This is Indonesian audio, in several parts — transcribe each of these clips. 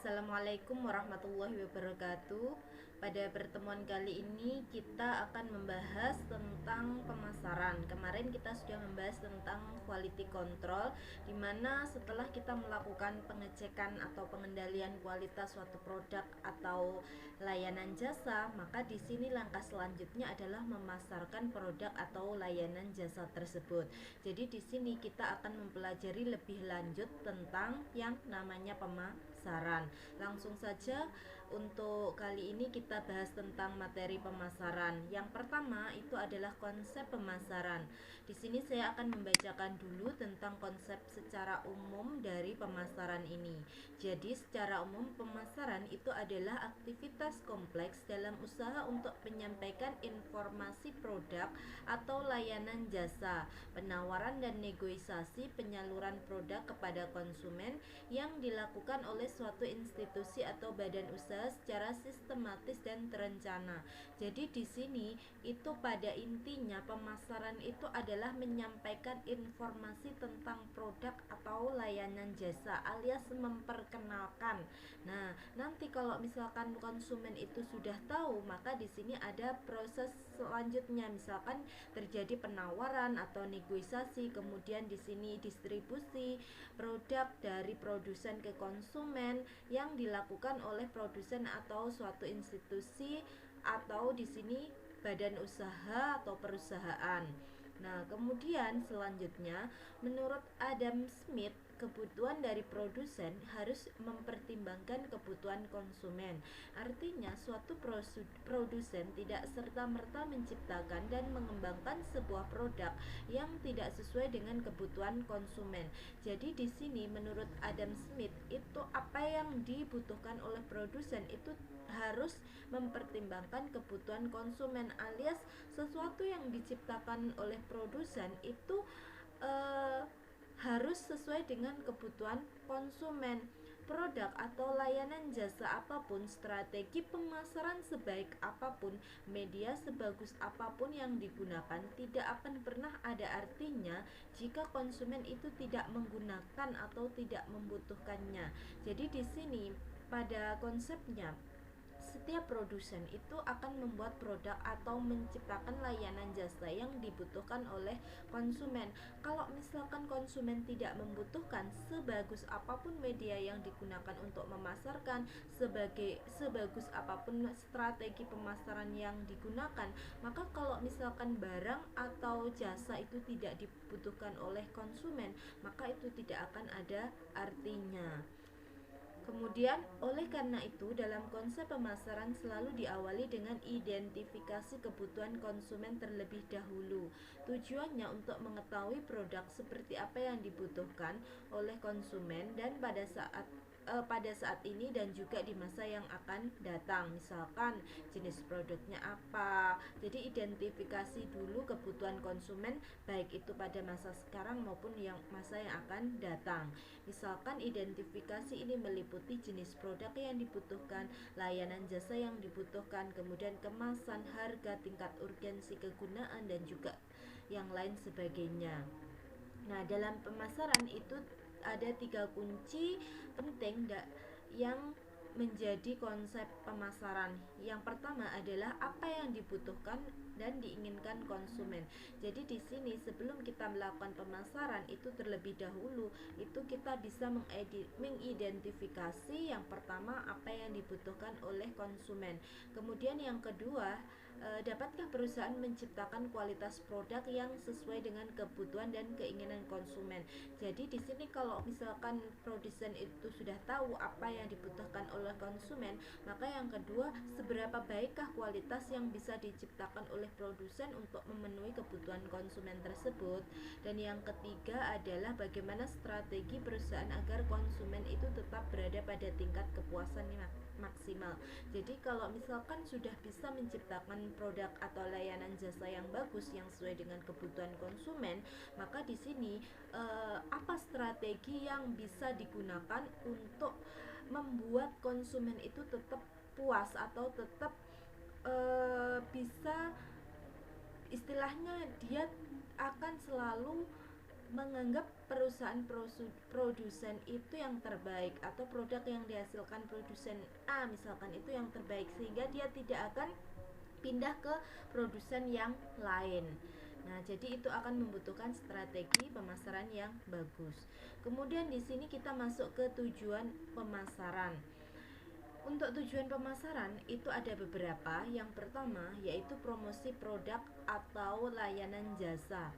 Assalamualaikum warahmatullahi wabarakatuh. Pada pertemuan kali ini kita akan membahas tentang pemasaran. Kemarin kita sudah membahas tentang quality control, di mana setelah kita melakukan pengecekan atau pengendalian kualitas suatu produk atau layanan jasa, maka di sini langkah selanjutnya adalah memasarkan produk atau layanan jasa tersebut. Jadi di sini kita akan mempelajari lebih lanjut tentang yang namanya pemasaran. Langsung saja untuk kali ini kita bahas tentang materi pemasaran. Yang pertama itu adalah konsep pemasaran. Di sini saya akan membacakan dulu tentang konsep secara umum dari pemasaran ini. Jadi secara umum pemasaran itu adalah aktivitas kompleks dalam usaha untuk menyampaikan informasi produk atau layanan jasa, penawaran dan negosiasi penyaluran produk kepada konsumen yang dilakukan oleh suatu institusi atau badan usaha secara sistematis dan terencana. Jadi di sini itu pada intinya pemasaran itu adalah menyampaikan informasi tentang produk atau layanan jasa alias memperkenalkan. Nah, nanti kalau misalkan konsumen itu sudah tahu, maka di sini ada proses selanjutnya, misalkan terjadi penawaran atau negosiasi, kemudian di sini distribusi produk dari produsen ke konsumen yang dilakukan oleh produsen atau suatu institusi atau di sini badan usaha atau perusahaan. Nah, kemudian selanjutnya menurut Adam Smith, kebutuhan dari produsen harus mempertimbangkan kebutuhan konsumen. Artinya, suatu produsen tidak serta-merta menciptakan dan mengembangkan sebuah produk yang tidak sesuai dengan kebutuhan konsumen. Jadi di sini menurut Adam Smith itu apa yang dibutuhkan oleh produsen itu harus mempertimbangkan kebutuhan konsumen, alias sesuatu yang diciptakan oleh produsen itu harus sesuai dengan kebutuhan konsumen. Produk atau layanan jasa apapun, strategi pemasaran sebaik apapun, media sebagus apapun yang digunakan, tidak akan pernah ada artinya jika konsumen itu tidak menggunakan atau tidak membutuhkannya. Jadi di sini pada konsepnya setiap produsen itu akan membuat produk atau menciptakan layanan jasa yang dibutuhkan oleh konsumen. Kalau misalkan konsumen tidak membutuhkan, sebagus apapun media yang digunakan untuk memasarkan, sebagus apapun strategi pemasaran yang digunakan, maka kalau misalkan barang atau jasa itu tidak dibutuhkan oleh konsumen, maka itu tidak akan ada artinya. Kemudian, oleh karena itu, dalam konsep pemasaran selalu diawali dengan identifikasi kebutuhan konsumen terlebih dahulu. Tujuannya untuk mengetahui produk seperti apa yang dibutuhkan oleh konsumen dan pada saat ini dan juga di masa yang akan datang. Misalkan jenis produknya apa. Jadi identifikasi dulu kebutuhan konsumen baik itu pada masa sekarang maupun masa yang akan datang. Misalkan identifikasi ini meliputi jenis produk yang dibutuhkan, layanan jasa yang dibutuhkan, kemudian kemasan, harga, tingkat urgensi kegunaan dan juga yang lain sebagainya. Nah, dalam pemasaran itu ada 3 kunci penting yang menjadi konsep pemasaran. Yang pertama adalah apa yang dibutuhkan dan diinginkan konsumen. Jadi di sini sebelum kita melakukan pemasaran itu terlebih dahulu itu kita bisa mengidentifikasi yang pertama apa yang dibutuhkan oleh konsumen. Kemudian yang kedua, dapatkah perusahaan menciptakan kualitas produk yang sesuai dengan kebutuhan dan keinginan konsumen. Jadi di sini kalau misalkan produsen itu sudah tahu apa yang dibutuhkan oleh konsumen, maka yang kedua, seberapa baikkah kualitas yang bisa diciptakan oleh produsen untuk memenuhi kebutuhan konsumen tersebut. Dan yang ketiga adalah bagaimana strategi perusahaan agar konsumen itu tetap berada pada tingkat kepuasan maksimal. Jadi kalau misalkan sudah bisa menciptakan produk atau layanan jasa yang bagus yang sesuai dengan kebutuhan konsumen, maka di sini apa strategi yang bisa digunakan untuk membuat konsumen itu tetap puas atau tetap bisa, istilahnya dia akan selalu menganggap perusahaan produsen itu yang terbaik, atau produk yang dihasilkan produsen A misalkan itu yang terbaik, sehingga dia tidak akan pindah ke produsen yang lain. Nah, jadi itu akan membutuhkan strategi pemasaran yang bagus. Kemudian di sini kita masuk ke tujuan pemasaran. Untuk tujuan pemasaran itu ada beberapa. Yang pertama yaitu promosi produk atau layanan jasa.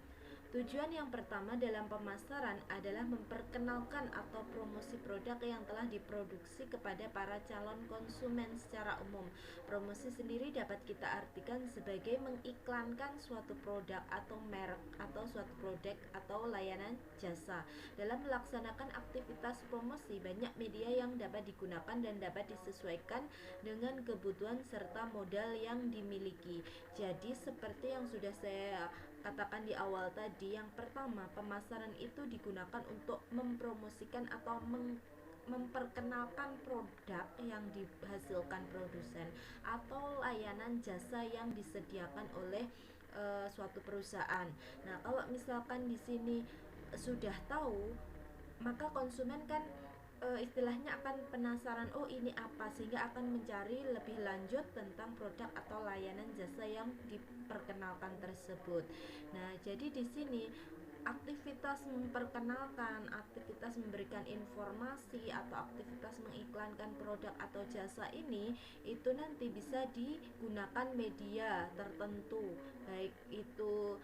Tujuan yang pertama dalam pemasaran adalah memperkenalkan atau promosi produk yang telah diproduksi kepada para calon konsumen secara umum. Promosi sendiri dapat kita artikan sebagai mengiklankan suatu produk atau merek atau suatu produk atau layanan jasa. Dalam melaksanakan aktivitas promosi, banyak media yang dapat digunakan dan dapat disesuaikan dengan kebutuhan serta modal yang dimiliki. Jadi seperti yang sudah saya katakan di awal tadi, yang pertama pemasaran itu digunakan untuk mempromosikan atau memperkenalkan produk yang dihasilkan produsen atau layanan jasa yang disediakan oleh suatu perusahaan. Nah, kalau misalkan di sini sudah tahu, maka konsumen kan istilahnya akan penasaran, oh ini apa, sehingga akan mencari lebih lanjut tentang produk atau layanan jasa yang diperkenalkan tersebut. Nah, jadi di sini aktivitas memperkenalkan, aktivitas memberikan informasi atau aktivitas mengiklankan produk atau jasa ini itu nanti bisa digunakan media tertentu, baik itu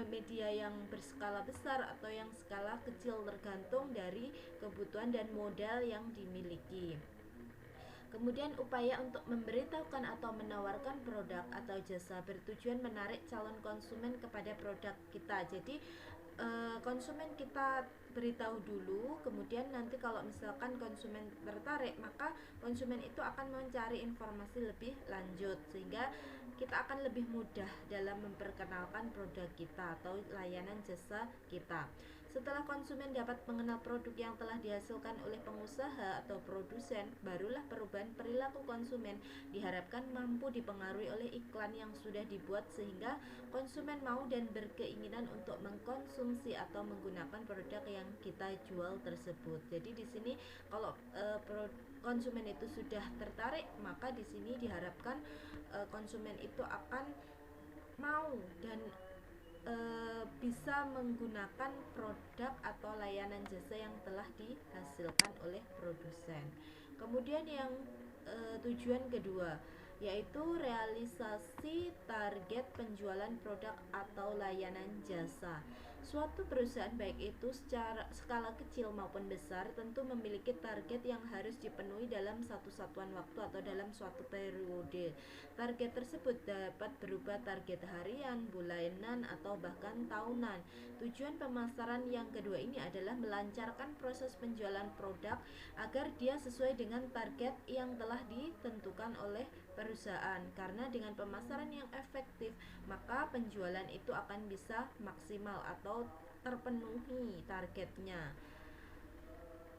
media yang berskala besar atau yang skala kecil, tergantung dari kebutuhan dan modal yang dimiliki. Kemudian upaya untuk memberitahukan atau menawarkan produk atau jasa bertujuan menarik calon konsumen kepada produk kita. Jadi konsumen kita beritahu dulu, kemudian nanti kalau misalkan konsumen tertarik, maka konsumen itu akan mencari informasi lebih lanjut, sehingga kita akan lebih mudah dalam memperkenalkan produk kita atau layanan jasa kita. Setelah konsumen dapat mengenal produk yang telah dihasilkan oleh pengusaha atau produsen, barulah perubahan perilaku konsumen diharapkan mampu dipengaruhi oleh iklan yang sudah dibuat, sehingga konsumen mau dan berkeinginan untuk mengkonsumsi atau menggunakan produk yang kita jual tersebut. Jadi di sini kalau konsumen itu sudah tertarik, maka di sini diharapkan konsumen itu akan mau dan bisa menggunakan produk atau layanan jasa yang telah dihasilkan oleh produsen. Kemudian yang tujuan kedua yaitu realisasi target penjualan produk atau layanan jasa. Suatu perusahaan, baik itu secara skala kecil maupun besar, tentu memiliki target yang harus dipenuhi dalam satu satuan waktu atau dalam suatu periode. Target tersebut dapat berupa target harian, bulanan, atau bahkan tahunan. Tujuan pemasaran yang kedua ini adalah melancarkan proses penjualan produk agar dia sesuai dengan target yang telah ditentukan oleh perusahaan. Karena dengan pemasaran yang efektif, maka penjualan itu akan bisa maksimal atau terpenuhi targetnya.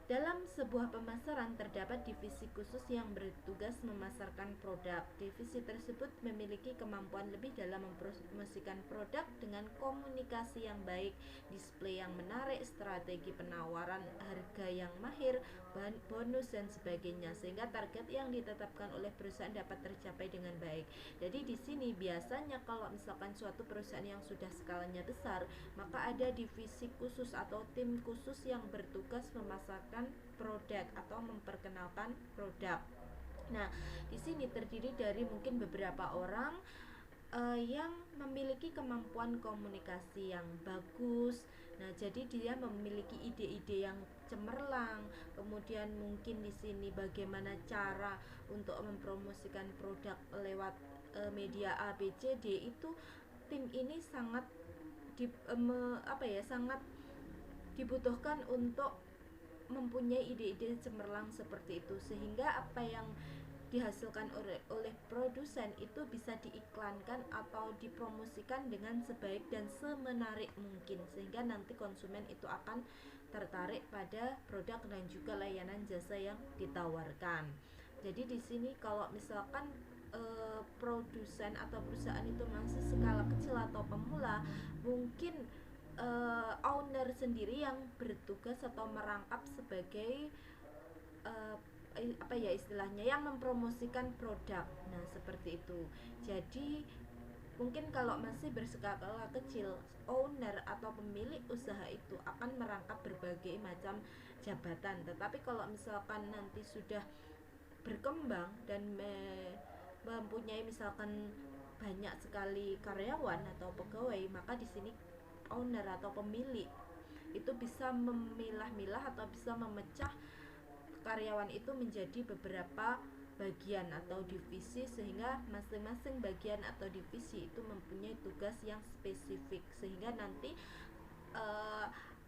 Dalam sebuah pemasaran terdapat divisi khusus yang bertugas memasarkan produk. Divisi tersebut memiliki kemampuan lebih dalam mempromosikan produk dengan komunikasi yang baik, display yang menarik, strategi penawaran, harga yang mahir, bonus dan sebagainya, sehingga target yang ditetapkan oleh perusahaan dapat tercapai dengan baik. Jadi di sini biasanya kalau misalkan suatu perusahaan yang sudah skalanya besar, maka ada divisi khusus atau tim khusus yang bertugas memasarkan produk atau memperkenalkan produk. Nah, di sini terdiri dari mungkin beberapa orang yang memiliki kemampuan komunikasi yang bagus. Nah, jadi dia memiliki ide-ide yang cemerlang. Kemudian mungkin di sini bagaimana cara untuk mempromosikan produk lewat media A, B, C, D, itu tim ini sangat sangat dibutuhkan untuk mempunyai ide-ide cemerlang seperti itu, sehingga apa yang dihasilkan oleh produsen itu bisa diiklankan atau dipromosikan dengan sebaik dan semenarik mungkin, sehingga nanti konsumen itu akan tertarik pada produk dan juga layanan jasa yang ditawarkan. Jadi di sini kalau misalkan produsen atau perusahaan itu masih skala kecil atau pemula, mungkin owner sendiri yang bertugas atau merangkap sebagai apa ya istilahnya, yang mempromosikan produk. Nah seperti itu. Jadi mungkin kalau masih berskala kecil, owner atau pemilik usaha itu akan merangkap berbagai macam jabatan. Tetapi kalau misalkan nanti sudah berkembang dan mempunyai misalkan banyak sekali karyawan atau pegawai, maka di sini owner atau pemilik itu bisa memilah-milah atau bisa memecah karyawan itu menjadi beberapa bagian atau divisi, sehingga masing-masing bagian atau divisi itu mempunyai tugas yang spesifik, sehingga nanti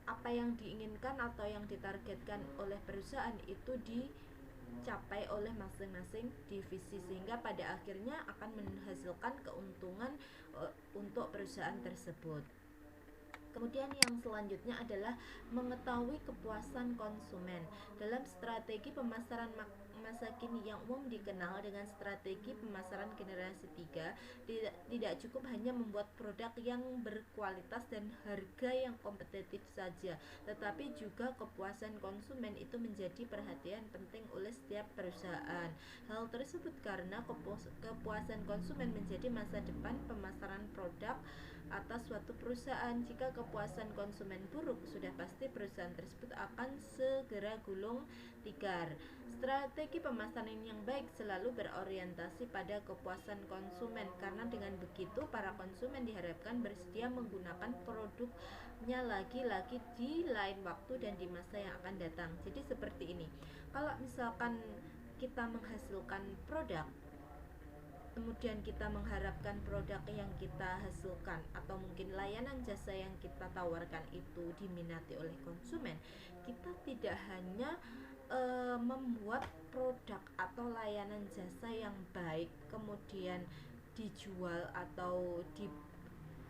apa yang diinginkan atau yang ditargetkan oleh perusahaan itu dicapai oleh masing-masing divisi, sehingga pada akhirnya akan menghasilkan keuntungan untuk perusahaan tersebut. Kemudian yang selanjutnya adalah mengetahui kepuasan konsumen. Dalam strategi pemasaran masa kini yang umum dikenal dengan strategi pemasaran generasi 3, tidak cukup hanya membuat produk yang berkualitas dan harga yang kompetitif saja, tetapi juga kepuasan konsumen itu menjadi perhatian penting oleh setiap perusahaan. Hal tersebut karena kepuasan konsumen menjadi masa depan pemasaran produk atas suatu perusahaan. Jika kepuasan konsumen buruk, sudah pasti perusahaan tersebut akan segera gulung tikar. Strategi pemasaran yang baik selalu berorientasi pada kepuasan konsumen, karena dengan begitu para konsumen diharapkan bersedia menggunakan produknya lagi-lagi di lain waktu dan di masa yang akan datang. Jadi seperti ini. Kalau misalkan kita menghasilkan produk, kemudian kita mengharapkan produk yang kita hasilkan atau mungkin layanan jasa yang kita tawarkan itu diminati oleh konsumen, kita tidak hanya membuat produk atau layanan jasa yang baik kemudian dijual atau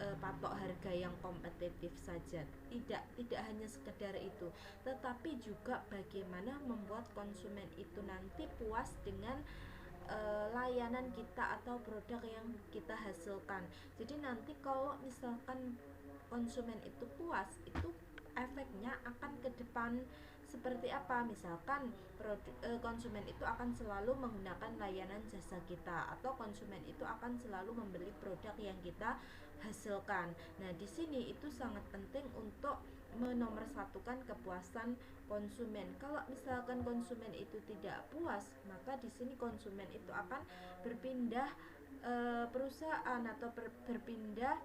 patok harga yang kompetitif saja. Tidak hanya sekedar itu, tetapi juga bagaimana membuat konsumen itu nanti puas dengan layanan kita atau produk yang kita hasilkan. Jadi nanti kalau misalkan konsumen itu puas, itu efeknya akan ke depan seperti apa? Misalkan konsumen itu akan selalu menggunakan layanan jasa kita, atau konsumen itu akan selalu membeli produk yang kita hasilkan. Nah, di sini itu sangat penting untuk menomorsatukan kepuasan konsumen. Kalau misalkan konsumen itu tidak puas, maka di sini konsumen itu akan berpindah perusahaan atau berpindah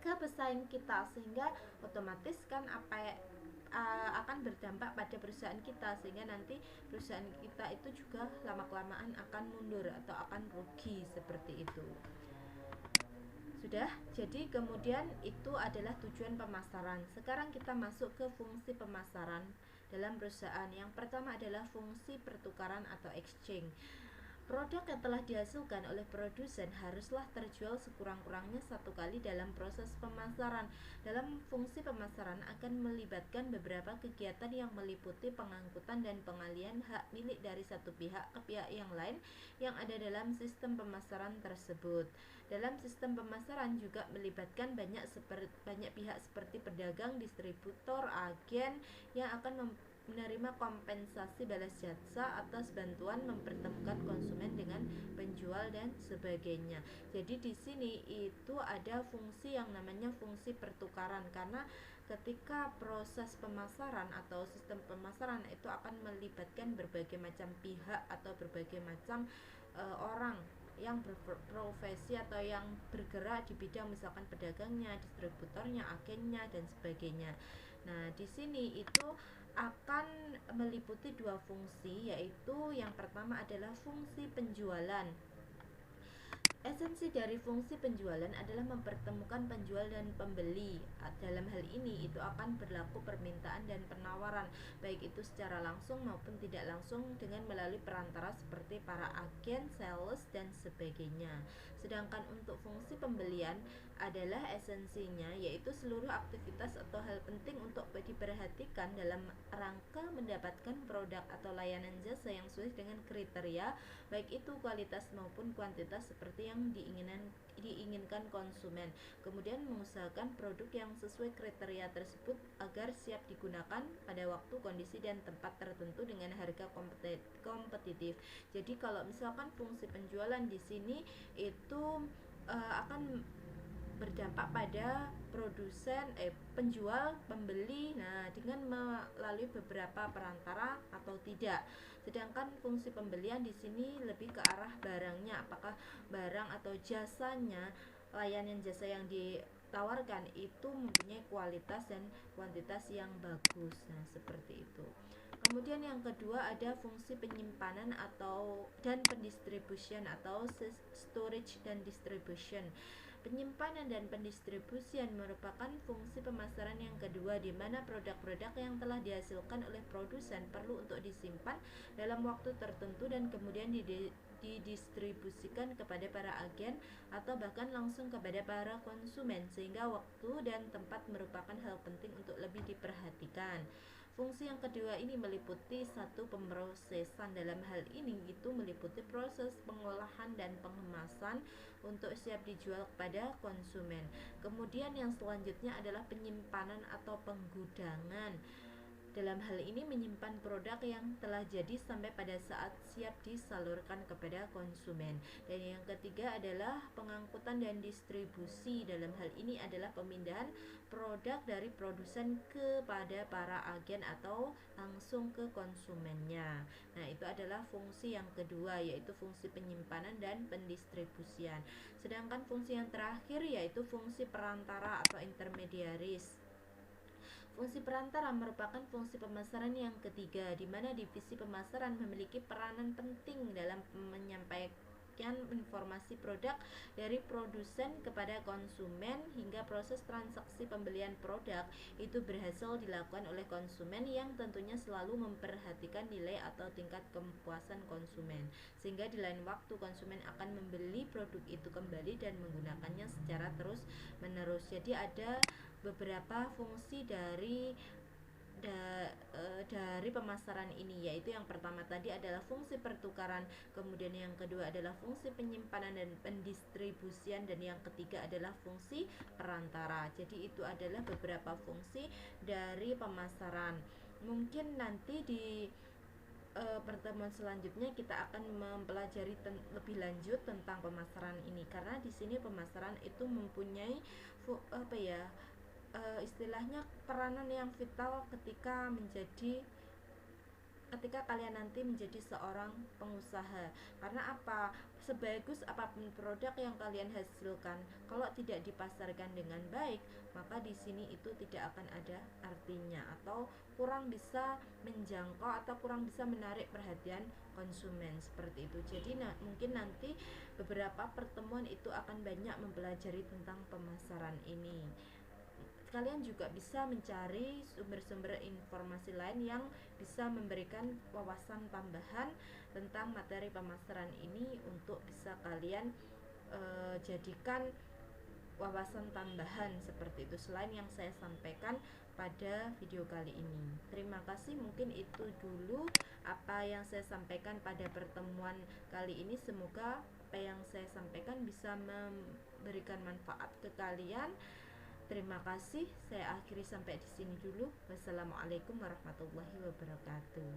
ke pesaing kita, sehingga otomatis kan akan berdampak pada perusahaan kita, sehingga nanti perusahaan kita itu juga lama-kelamaan akan mundur atau akan rugi seperti itu. Sudah, jadi kemudian itu adalah tujuan pemasaran. Sekarang kita masuk ke fungsi pemasaran dalam perusahaan. Yang pertama adalah fungsi pertukaran atau exchange. Produk yang telah dihasilkan oleh produsen haruslah terjual sekurang-kurangnya satu kali dalam proses pemasaran. Dalam fungsi pemasaran akan melibatkan beberapa kegiatan yang meliputi pengangkutan dan pengalihan hak milik dari satu pihak ke pihak yang lain yang ada dalam sistem pemasaran tersebut. Dalam sistem pemasaran juga melibatkan banyak pihak seperti pedagang, distributor, agen yang akan menerima kompensasi balas jasa atas bantuan mempertemukan konsumen dengan penjual dan sebagainya. Jadi di sini itu ada fungsi yang namanya fungsi pertukaran, karena ketika proses pemasaran atau sistem pemasaran itu akan melibatkan berbagai macam pihak atau berbagai macam orang yang berprofesi atau yang bergerak di bidang misalkan pedagangnya, distributornya, agennya dan sebagainya. Nah, di sini itu akan meliputi dua fungsi, yaitu yang pertama adalah fungsi penjualan. Esensi dari fungsi penjualan adalah mempertemukan penjual dan pembeli. Dalam hal ini itu akan berlaku permintaan dan penawaran, baik itu secara langsung maupun tidak langsung dengan melalui perantara seperti para agen, sales dan sebagainya. Sedangkan untuk fungsi pembelian adalah esensinya, yaitu seluruh aktivitas atau hal penting untuk diperhatikan dalam rangka mendapatkan produk atau layanan jasa yang sesuai dengan kriteria, baik itu kualitas maupun kuantitas seperti yang yang diinginkan konsumen. Kemudian mengusahakan produk yang sesuai kriteria tersebut agar siap digunakan pada waktu, kondisi, dan tempat tertentu dengan harga kompetitif. Jadi kalau misalkan fungsi penjualan di sini itu akan berdampak pada penjual, pembeli, nah dengan melalui beberapa perantara atau tidak. Sedangkan fungsi pembelian di sini lebih ke arah barangnya, apakah barang atau jasanya, layanan jasa yang ditawarkan itu mempunyai kualitas dan kuantitas yang bagus. Nah, seperti itu. Kemudian yang kedua ada fungsi penyimpanan dan pendistribution atau storage dan distribution. Penyimpanan dan pendistribusian merupakan fungsi pemasaran yang kedua, di mana produk-produk yang telah dihasilkan oleh produsen perlu untuk disimpan dalam waktu tertentu dan kemudian didistribusikan kepada para agen atau bahkan langsung kepada para konsumen, sehingga waktu dan tempat merupakan hal penting untuk lebih diperhatikan. Fungsi yang kedua ini meliputi satu pemrosesan. Dalam hal ini itu meliputi proses pengolahan dan pengemasan untuk siap dijual kepada konsumen. Kemudian yang selanjutnya adalah penyimpanan atau penggudangan. Dalam hal ini menyimpan produk yang telah jadi sampai pada saat siap disalurkan kepada konsumen. Dan yang ketiga adalah pengangkutan dan distribusi. Dalam hal ini adalah pemindahan produk dari produsen kepada para agen atau langsung ke konsumennya. Nah, itu adalah fungsi yang kedua, yaitu fungsi penyimpanan dan pendistribusian. Sedangkan fungsi yang terakhir yaitu fungsi perantara atau intermediaris. Fungsi perantara merupakan fungsi pemasaran yang ketiga, di mana divisi pemasaran memiliki peranan penting dalam menyampaikan informasi produk dari produsen kepada konsumen hingga proses transaksi pembelian produk itu berhasil dilakukan oleh konsumen, yang tentunya selalu memperhatikan nilai atau tingkat kepuasan konsumen, sehingga di lain waktu konsumen akan membeli produk itu kembali dan menggunakannya secara terus menerus. Jadi ada beberapa fungsi dari pemasaran ini, yaitu yang pertama tadi adalah fungsi pertukaran, kemudian yang kedua adalah fungsi penyimpanan dan pendistribusian, dan yang ketiga adalah fungsi perantara. Jadi itu adalah beberapa fungsi dari pemasaran. Mungkin nanti di pertemuan selanjutnya kita akan mempelajari lebih lanjut tentang pemasaran ini, karena di sini pemasaran itu mempunyai istilahnya peranan yang vital ketika kalian nanti menjadi seorang pengusaha. Karena apa? Sebagus apapun produk yang kalian hasilkan, kalau tidak dipasarkan dengan baik, maka di sini itu tidak akan ada artinya, atau kurang bisa menjangkau atau kurang bisa menarik perhatian konsumen, seperti itu. Jadi mungkin nanti beberapa pertemuan itu akan banyak mempelajari tentang pemasaran ini. Kalian juga bisa mencari sumber-sumber informasi lain yang bisa memberikan wawasan tambahan tentang materi pemasaran ini untuk bisa kalian jadikan wawasan tambahan seperti itu, selain yang saya sampaikan pada video kali ini. Terima kasih, mungkin itu dulu apa yang saya sampaikan pada pertemuan kali ini. Semoga apa yang saya sampaikan bisa memberikan manfaat ke kalian. Terima kasih, saya akhiri sampai di sini dulu. Wassalamualaikum warahmatullahi wabarakatuh.